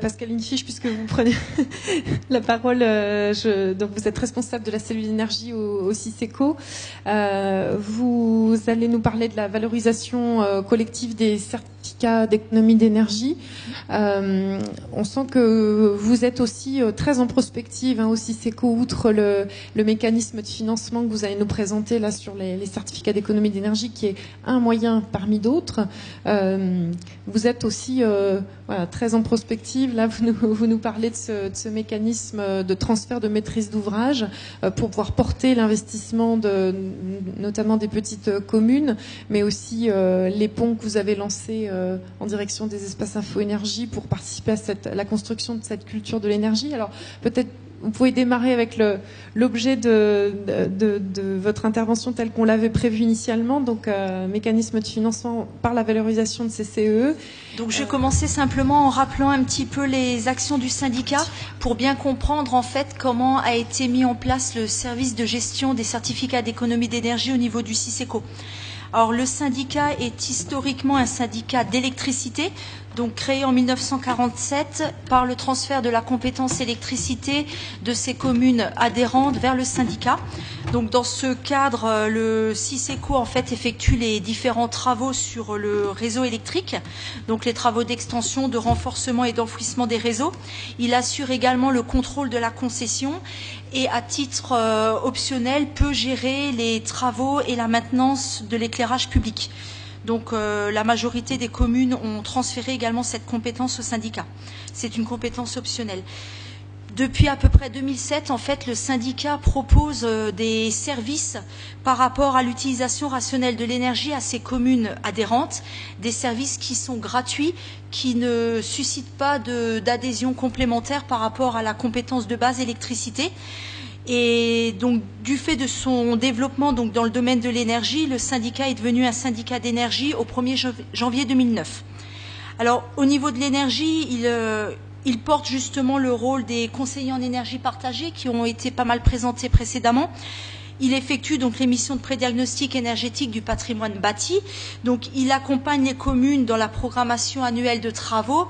Pascaline Fiche, puisque vous prenez la parole, donc vous êtes responsable de la cellule d'énergie au CICECO. Vous allez nous parler de la valorisation collective des certificats d'économie d'énergie. On sent que vous êtes aussi très en prospective au CICECO, outre le mécanisme de financement que vous allez nous présenter là sur les certificats d'économie d'énergie, qui est un moyen parmi d'autres. Vous êtes aussi très en prospective. Là, vous nous parlez de ce mécanisme de transfert de maîtrise d'ouvrage pour pouvoir porter l'investissement notamment des petites communes, mais aussi les ponts que vous avez lancés en direction des espaces info-énergie pour participer à la construction de cette culture de l'énergie. Alors, peut-être vous pouvez démarrer avec l'objet de votre intervention telle qu'on l'avait prévu initialement, donc mécanisme de financement par la valorisation de ces CEE. Donc je vais commencer simplement en rappelant un petit peu les actions du syndicat pour bien comprendre en fait comment a été mis en place le service de gestion des certificats d'économie d'énergie au niveau du CICECO. Alors le syndicat est historiquement un syndicat d'électricité, donc créé en 1947 par le transfert de la compétence électricité de ces communes adhérentes vers le syndicat. Donc dans ce cadre, le CICECO en fait effectue les différents travaux sur le réseau électrique, donc les travaux d'extension, de renforcement et d'enfouissement des réseaux. Il assure également le contrôle de la concession et à titre optionnel peut gérer les travaux et la maintenance de l'éclairage public. Donc la majorité des communes ont transféré également cette compétence au syndicat. C'est une compétence optionnelle. Depuis à peu près 2007, en fait, le syndicat propose des services par rapport à l'utilisation rationnelle de l'énergie à ces communes adhérentes, des services qui sont gratuits, qui ne suscitent pas d'adhésion complémentaire par rapport à la compétence de base électricité. Et donc, du fait de son développement donc, dans le domaine de l'énergie, le syndicat est devenu un syndicat d'énergie au 1er janvier 2009. Alors, au niveau de l'énergie, il porte justement le rôle des conseillers en énergie partagée qui ont été pas mal présentés précédemment. Il effectue donc les missions de prédiagnostic énergétique du patrimoine bâti. Donc, il accompagne les communes dans la programmation annuelle de travaux.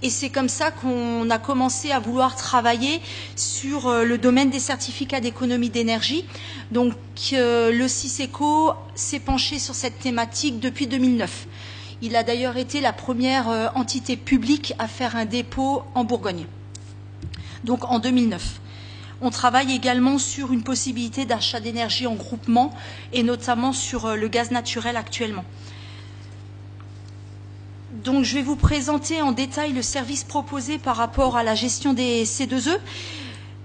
Et c'est comme ça qu'on a commencé à vouloir travailler sur le domaine des certificats d'économie d'énergie. Donc, le CICECO s'est penché sur cette thématique depuis 2009. Il a d'ailleurs été la première entité publique à faire un dépôt en Bourgogne, donc en 2009. On travaille également sur une possibilité d'achat d'énergie en groupement et notamment sur le gaz naturel actuellement. Donc je vais vous présenter en détail le service proposé par rapport à la gestion des C2E.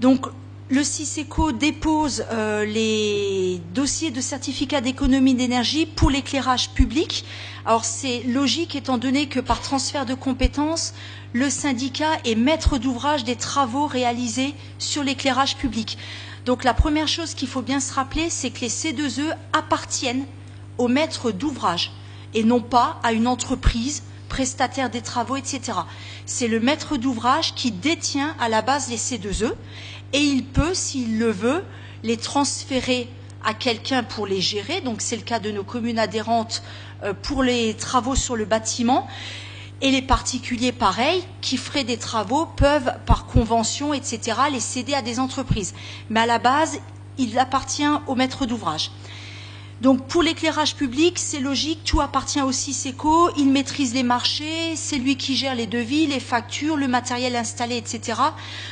Donc le CICECO dépose les dossiers de certificats d'économie d'énergie pour l'éclairage public. Alors c'est logique étant donné que par transfert de compétences, le syndicat est maître d'ouvrage des travaux réalisés sur l'éclairage public. Donc la première chose qu'il faut bien se rappeler, c'est que les C2E appartiennent au maître d'ouvrage et non pas à une entreprise, prestataire des travaux, etc. C'est le maître d'ouvrage qui détient à la base les C2E et il peut, s'il le veut, les transférer à quelqu'un pour les gérer. Donc c'est le cas de nos communes adhérentes pour les travaux sur le bâtiment. Et les particuliers, pareil, qui feraient des travaux, peuvent, par convention, etc., les céder à des entreprises. Mais à la base, il appartient au maître d'ouvrage. Donc pour l'éclairage public, c'est logique, tout appartient au CICECO, il maîtrise les marchés, c'est lui qui gère les devis, les factures, le matériel installé, etc.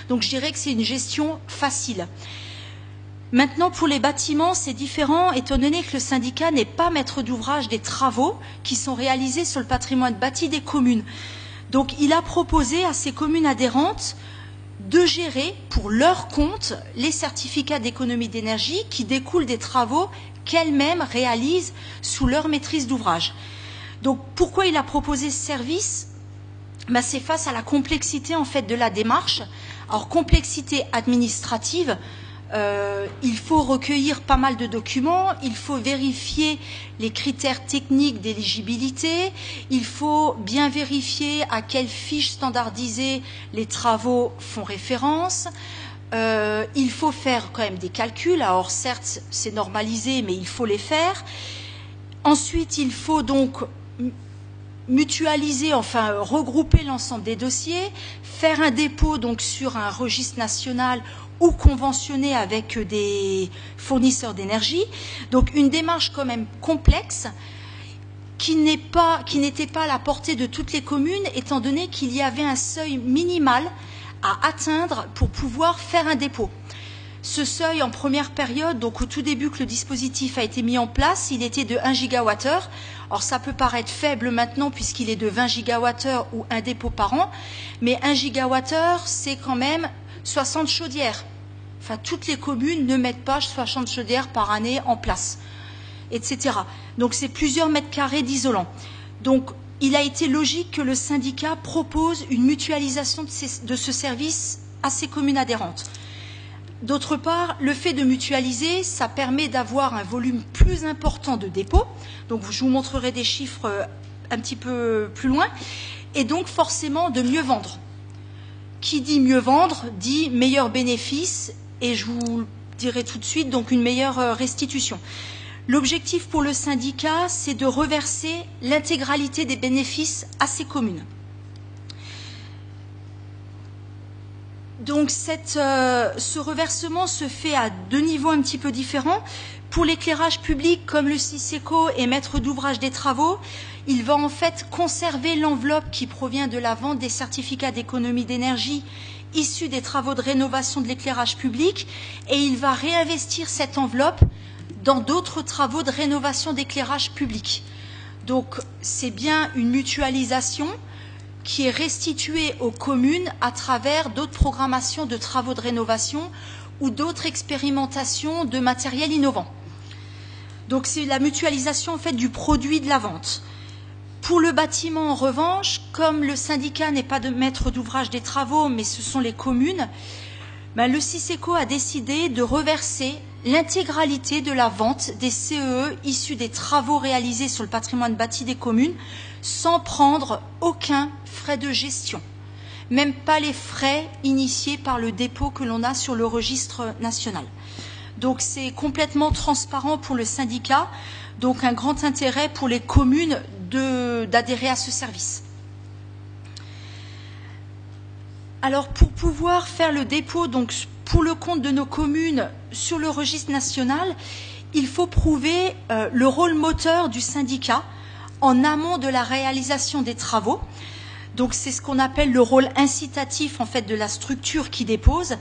Donc je dirais que c'est une gestion facile. Maintenant, pour les bâtiments, c'est différent, étant donné que le syndicat n'est pas maître d'ouvrage des travaux qui sont réalisés sur le patrimoine bâti des communes. Donc il a proposé à ces communes adhérentes de gérer pour leur compte les certificats d'économie d'énergie qui découlent des travaux qu'elles-mêmes réalisent sous leur maîtrise d'ouvrage. Donc pourquoi il a proposé ce service ? C'est face à la complexité en fait de la démarche. Alors complexité administrative, il faut recueillir pas mal de documents, il faut vérifier les critères techniques d'éligibilité, il faut bien vérifier à quelle fiche standardisée les travaux font référence. Il faut faire quand même des calculs, alors certes c'est normalisé mais il faut les faire. Ensuite il faut donc mutualiser, enfin regrouper l'ensemble des dossiers, faire un dépôt donc sur un registre national ou conventionner avec des fournisseurs d'énergie. Donc une démarche quand même complexe qui n'était pas à la portée de toutes les communes, étant donné qu'il y avait un seuil minimal à atteindre pour pouvoir faire un dépôt. Ce seuil, en première période, donc au tout début que le dispositif a été mis en place, il était de 1 gigawattheure. Alors ça peut paraître faible maintenant puisqu'il est de 20 gigawattheures ou un dépôt par an, mais 1 gigawattheure, c'est quand même 60 chaudières. Enfin, toutes les communes ne mettent pas 60 chaudières par année en place, etc. Donc c'est plusieurs mètres carrés d'isolant. Donc il a été logique que le syndicat propose une mutualisation de ce service à ses communes adhérentes. D'autre part, le fait de mutualiser, ça permet d'avoir un volume plus important de dépôts. Donc je vous montrerai des chiffres un petit peu plus loin. Et donc forcément de mieux vendre. Qui dit mieux vendre, dit meilleur bénéfice. Et je vous le dirai tout de suite, donc une meilleure restitution. L'objectif pour le syndicat, c'est de reverser l'intégralité des bénéfices à ces communes. Donc ce reversement se fait à deux niveaux un petit peu différents. Pour l'éclairage public, comme le CICECO est maître d'ouvrage des travaux, il va en fait conserver l'enveloppe qui provient de la vente des certificats d'économie d'énergie issus des travaux de rénovation de l'éclairage public et il va réinvestir cette enveloppe dans d'autres travaux de rénovation d'éclairage public. Donc c'est bien une mutualisation qui est restituée aux communes à travers d'autres programmations de travaux de rénovation ou d'autres expérimentations de matériel innovant. Donc c'est la mutualisation en fait du produit de la vente. Pour le bâtiment, en revanche, comme le syndicat n'est pas de maître d'ouvrage des travaux, mais ce sont les communes, le CICECO a décidé de reverser l'intégralité de la vente des CEE issus des travaux réalisés sur le patrimoine bâti des communes sans prendre aucun frais de gestion, même pas les frais initiés par le dépôt que l'on a sur le registre national. Donc c'est complètement transparent pour le syndicat, donc un grand intérêt pour les communes d'adhérer à ce service. Alors pour pouvoir faire le dépôt donc pour le compte de nos communes sur le registre national, il faut prouver le rôle moteur du syndicat en amont de la réalisation des travaux. Donc c'est ce qu'on appelle le rôle incitatif en fait de la structure qui dépose.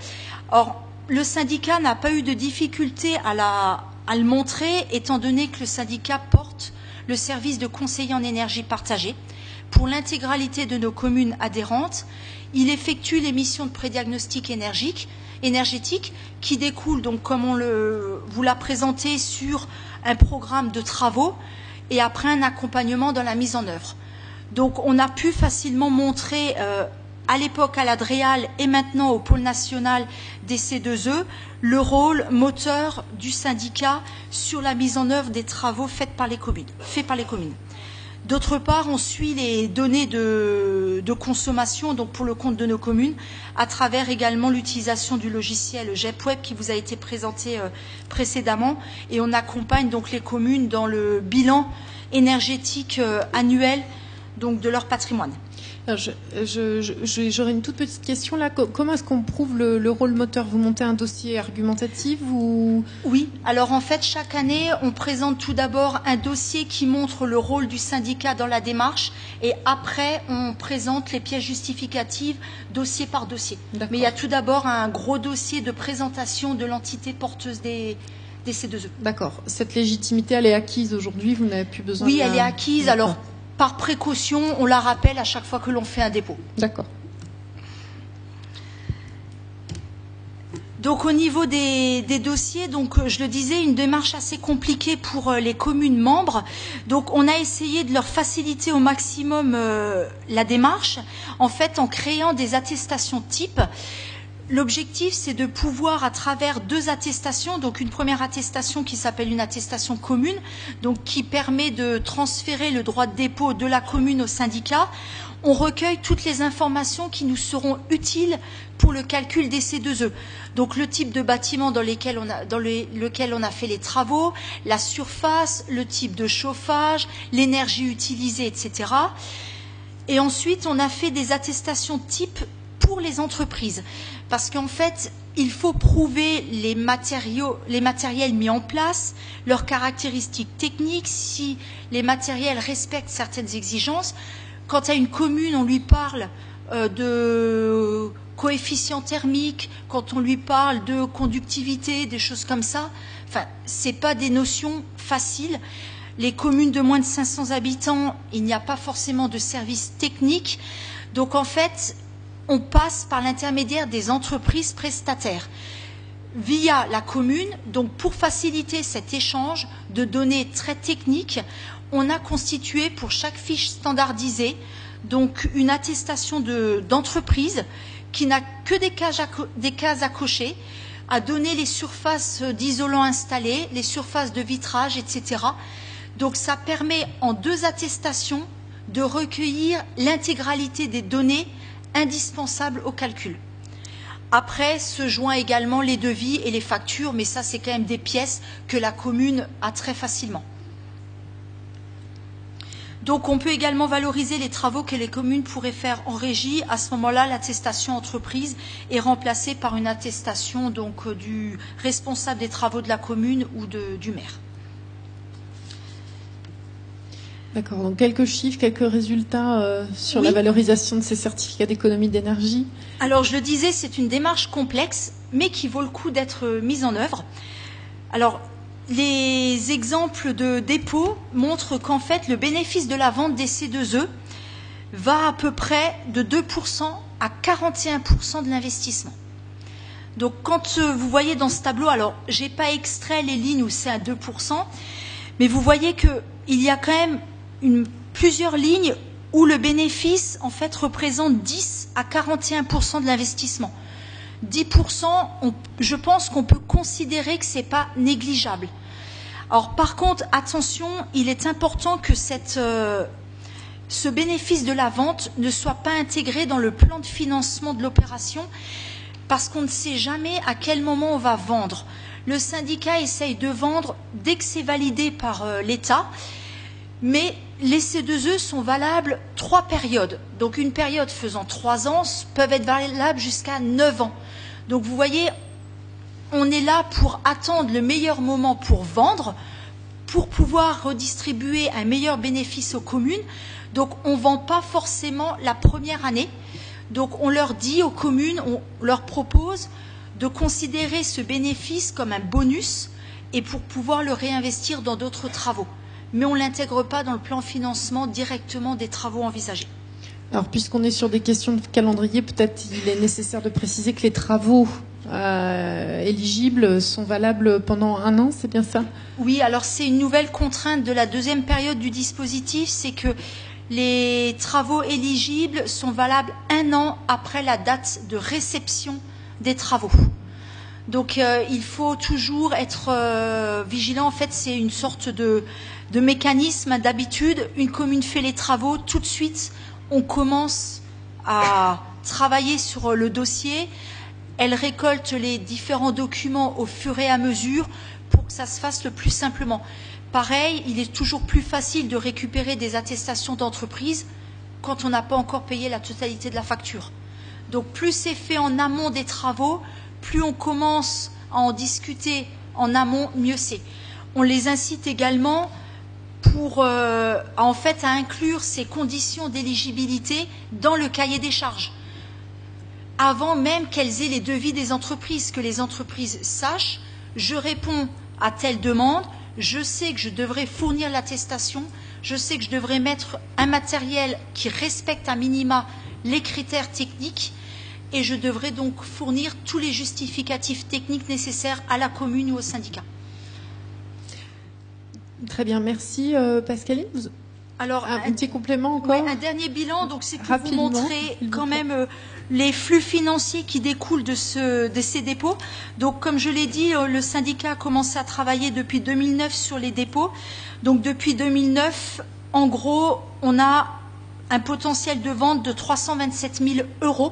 Or le syndicat n'a pas eu de difficulté à le montrer étant donné que le syndicat porte le service de conseiller en énergie partagée. Pour l'intégralité de nos communes adhérentes, il effectue les missions de prédiagnostic énergétique qui découlent, donc, comme on vous l'a présenté, sur un programme de travaux et après un accompagnement dans la mise en œuvre. Donc on a pu facilement montrer à l'époque à l'Adréal et maintenant au pôle national des C2E le rôle moteur du syndicat sur la mise en œuvre des travaux faits par les communes. D'autre part, on suit les données de consommation donc pour le compte de nos communes à travers également l'utilisation du logiciel GEPWeb qui vous a été présenté précédemment et on accompagne donc les communes dans le bilan énergétique annuel donc de leur patrimoine. J'aurais une toute petite question là. Comment est-ce qu'on prouve le rôle moteur? Vous montez un dossier argumentatif ou... Oui, alors en fait chaque année on présente tout d'abord un dossier qui montre le rôle du syndicat dans la démarche et après on présente les pièces justificatives dossier par dossier. Mais il y a tout d'abord un gros dossier de présentation de l'entité porteuse des C2E. D'accord. Cette légitimité elle est acquise aujourd'hui, vous n'avez plus besoin Oui, elle est acquise. Alors par précaution, on la rappelle à chaque fois que l'on fait un dépôt. D'accord. Donc au niveau des dossiers, donc je le disais, une démarche assez compliquée pour les communes membres. Donc on a essayé de leur faciliter au maximum la démarche, en fait en créant des attestations types. L'objectif, c'est de pouvoir, à travers deux attestations, donc une première attestation qui s'appelle une attestation commune, donc qui permet de transférer le droit de dépôt de la commune au syndicat. on recueille toutes les informations qui nous seront utiles pour le calcul des C2E. Donc le type de bâtiment dans lequel on a fait les travaux, la surface, le type de chauffage, l'énergie utilisée, etc. Et ensuite, on a fait des attestations types pour les entreprises. Parce qu'en fait, il faut prouver les matériels mis en place, leurs caractéristiques techniques, si les matériels respectent certaines exigences. Quand à une commune, on lui parle de coefficient thermique, quand on lui parle de conductivité, des choses comme ça, enfin, ce n'est pas des notions faciles. Les communes de moins de 500 habitants, il n'y a pas forcément de services techniques. Donc en fait, on passe par l'intermédiaire des entreprises prestataires via la commune. Donc pour faciliter cet échange de données très techniques, on a constitué pour chaque fiche standardisée donc une attestation d'entreprise qui n'a que des cases à cocher, à donner les surfaces d'isolants installées, les surfaces de vitrage, etc. Donc ça permet en 2 attestations de recueillir l'intégralité des données indispensables au calcul. Après se joint également les devis et les factures, mais ça c'est quand même des pièces que la commune a très facilement. Donc on peut également valoriser les travaux que les communes pourraient faire en régie. À ce moment-là, l'attestation entreprise est remplacée par une attestation donc, du responsable des travaux de la commune ou du maire. D'accord, donc quelques chiffres, quelques résultats sur la valorisation de ces certificats d'économie d'énergie. Alors je le disais, c'est une démarche complexe, mais qui vaut le coup d'être mise en œuvre. Alors, les exemples de dépôt montrent qu'en fait, le bénéfice de la vente des C2E va à peu près de 2% à 41% de l'investissement. Donc, quand vous voyez dans ce tableau, alors, je n'ai pas extrait les lignes où c'est à 2%, mais vous voyez qu'il y a quand même plusieurs lignes où le bénéfice, en fait, représente 10 à 41% de l'investissement. 10%, je pense qu'on peut considérer que ce n'est pas négligeable. Alors, par contre, attention, il est important que ce bénéfice de la vente ne soit pas intégré dans le plan de financement de l'opération, parce qu'on ne sait jamais à quel moment on va vendre. Le syndicat essaye de vendre dès que c'est validé par l'État, mais les C2E sont valables 3 périodes. Donc une période faisant 3 ans peuvent être valables jusqu'à 9 ans. Donc vous voyez, on est là pour attendre le meilleur moment pour vendre, pour pouvoir redistribuer un meilleur bénéfice aux communes. Donc on ne vend pas forcément la première année. Donc on leur dit aux communes, on leur propose de considérer ce bénéfice comme un bonus et pour pouvoir le réinvestir dans d'autres travaux. Mais on ne l'intègre pas dans le plan financement directement des travaux envisagés. Alors, puisqu'on est sur des questions de calendrier, peut-être il est nécessaire de préciser que les travaux éligibles sont valables pendant 1 an, c'est bien ça? Oui, alors c'est une nouvelle contrainte de la 2e période du dispositif, c'est que les travaux éligibles sont valables 1 an après la date de réception des travaux. Donc il faut toujours être vigilant. En fait, c'est une sorte de mécanisme d'habitude. Une commune fait les travaux, tout de suite, on commence à travailler sur le dossier. Elle récolte les différents documents au fur et à mesure pour que ça se fasse le plus simplement. Pareil, il est toujours plus facile de récupérer des attestations d'entreprise quand on n'a pas encore payé la totalité de la facture. Donc plus c'est fait en amont des travaux, plus on commence à en discuter en amont, mieux c'est. On les incite également à inclure ces conditions d'éligibilité dans le cahier des charges, avant même qu'elles aient les devis des entreprises, que les entreprises sachent, je réponds à telle demande, je sais que je devrais fournir l'attestation, je sais que je devrais mettre un matériel qui respecte à minima les critères techniques, et je devrais donc fournir tous les justificatifs techniques nécessaires à la commune ou au syndicat. Très bien, merci Pascaline. Alors, un petit complément encore. Oui, un dernier bilan, donc c'est pour vous montrer quand même les flux financiers qui découlent de ces dépôts. Donc comme je l'ai dit, le syndicat a commencé à travailler depuis 2009 sur les dépôts. Donc depuis 2009, en gros, on a un potentiel de vente de 327 000 €.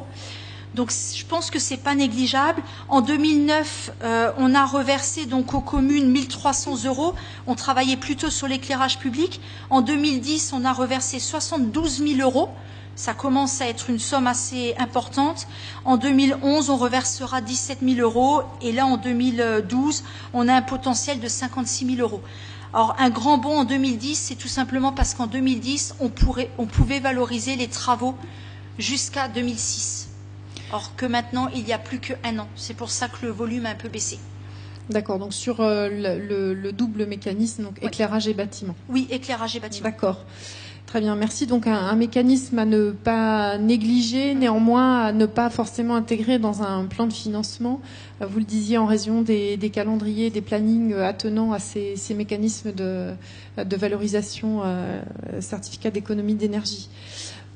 Donc je pense que c'est pas négligeable. En 2009, on a reversé donc aux communes 1 300 €. On travaillait plutôt sur l'éclairage public. En 2010, on a reversé 72 000 €. Ça commence à être une somme assez importante. En 2011, on reversera 17 000 €. Et là, en 2012, on a un potentiel de 56 000 €. Alors, un grand bond en 2010, c'est tout simplement parce qu'en 2010, on pouvait valoriser les travaux jusqu'à 2006. Or que maintenant, il n'y a plus qu'un an. C'est pour ça que le volume a un peu baissé. D'accord, donc sur le double mécanisme, donc éclairage et bâtiment. Oui, éclairage et bâtiment. D'accord. Très bien, merci. Donc un mécanisme à ne pas négliger, néanmoins à ne pas forcément intégrer dans un plan de financement. Vous le disiez, en raison des calendriers, des plannings attenants à ces mécanismes de valorisation certificat d'économie d'énergie.